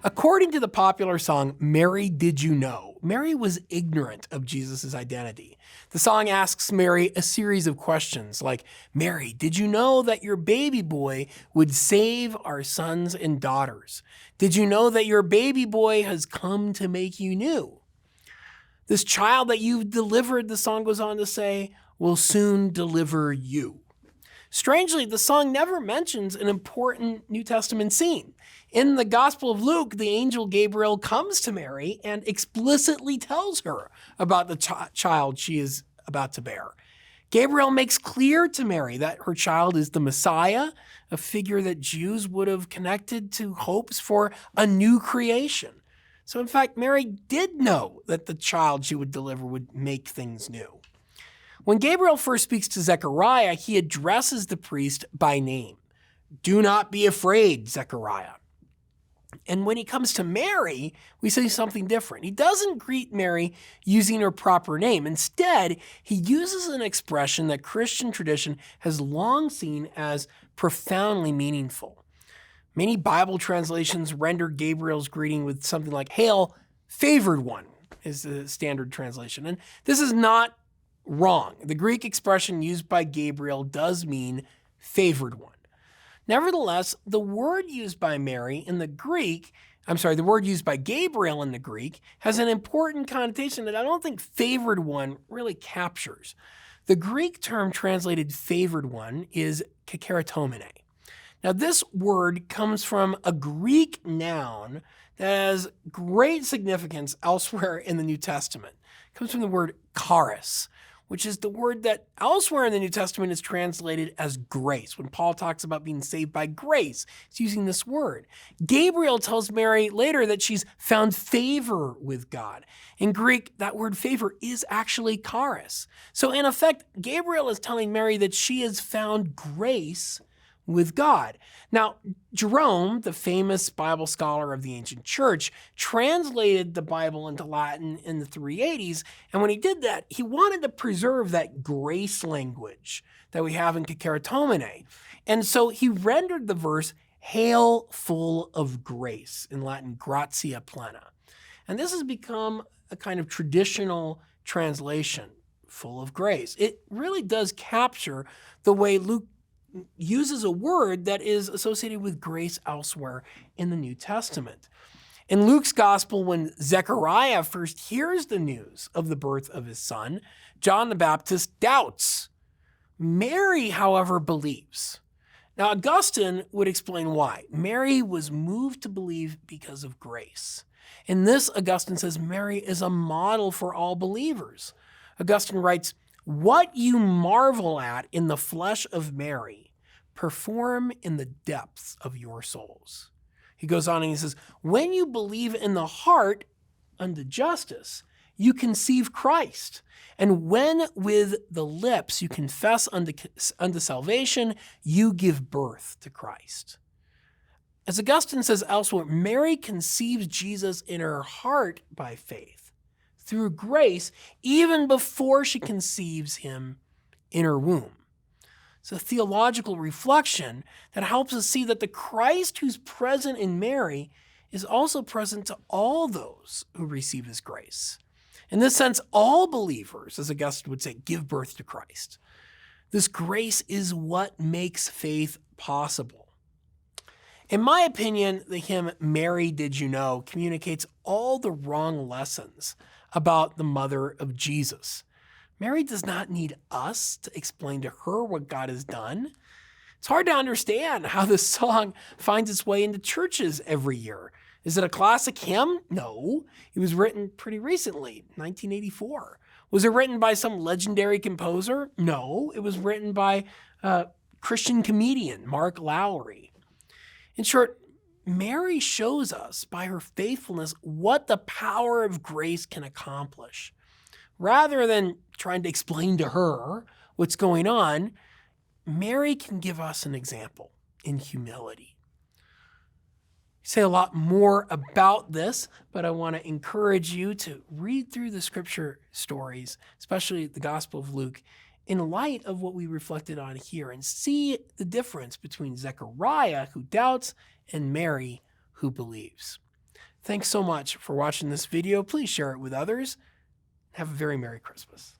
According to the popular song, Mary, Did You Know? Mary was ignorant of Jesus' identity. The song asks Mary a series of questions like, Mary, did you know that your baby boy would save our sons and daughters? Did you know that your baby boy has come to make you new? This child that you've delivered, the song goes on to say, will soon deliver you. Strangely, the song never mentions an important New Testament scene. In the Gospel of Luke, the angel Gabriel comes to Mary and explicitly tells her about the child she is about to bear. Gabriel makes clear to Mary that her child is the Messiah, a figure that Jews would have connected to hopes for a new creation. So in fact, Mary did know that the child she would deliver would make things new. When Gabriel first speaks to Zechariah, he addresses the priest by name. Do not be afraid, Zechariah. And when he comes to Mary, we say something different. He doesn't greet Mary using her proper name. Instead, he uses an expression that Christian tradition has long seen as profoundly meaningful. Many Bible translations render Gabriel's greeting with something like, Hail, favored one, is the standard translation. And this is not wrong. The Greek expression used by Gabriel does mean favored one. Nevertheless, the word used by Gabriel in the Greek has an important connotation that I don't think favored one really captures. The Greek term translated favored one is kakeratomene. Now, this word comes from a Greek noun that has great significance elsewhere in the New Testament. It comes from the word charis, which is the word that elsewhere in the New Testament is translated as grace. When Paul talks about being saved by grace, he's using this word. Gabriel tells Mary later that she's found favor with God. In Greek, that word favor is actually charis. So in effect, Gabriel is telling Mary that she has found grace with God. Now, Jerome, the famous Bible scholar of the ancient church, translated the Bible into Latin in the 380s, and when he did that, he wanted to preserve that grace language that we have in kakeratomene. And so he rendered the verse, Hail full of grace, in Latin, gratia plena. And this has become a kind of traditional translation, full of grace. It really does capture the way Luke uses a word that is associated with grace elsewhere in the New Testament. In Luke's gospel, when Zechariah first hears the news of the birth of his son, John the Baptist doubts. Mary, however, believes. Now, Augustine would explain why. Mary was moved to believe because of grace. In this, Augustine says Mary is a model for all believers. Augustine writes, What you marvel at in the flesh of Mary, perform in the depths of your souls. He goes on and he says, when you believe in the heart unto justice, you conceive Christ. And when with the lips you confess unto salvation, you give birth to Christ. As Augustine says elsewhere, Mary conceives Jesus in her heart by faith, through grace, even before she conceives him in her womb. It's a theological reflection that helps us see that the Christ who's present in Mary is also present to all those who receive his grace. In this sense, all believers, as Augustine would say, give birth to Christ. This grace is what makes faith possible. In my opinion, the hymn, Mary, Did You Know, communicates all the wrong lessons about the mother of Jesus. Mary does not need us to explain to her what God has done. It's hard to understand how this song finds its way into churches every year. Is it a classic hymn? No. It was written pretty recently, 1984. Was it written by some legendary composer? No. It was written by a Christian comedian, Mark Lowry. In short, Mary shows us by her faithfulness what the power of grace can accomplish. Rather than trying to explain to her what's going on, Mary can give us an example in humility. I say a lot more about this, but I want to encourage you to read through the scripture stories, especially the Gospel of Luke, in light of what we reflected on here and see the difference between Zechariah, who doubts, and Mary, who believes. Thanks so much for watching this video. Please share it with others. Have a very Merry Christmas.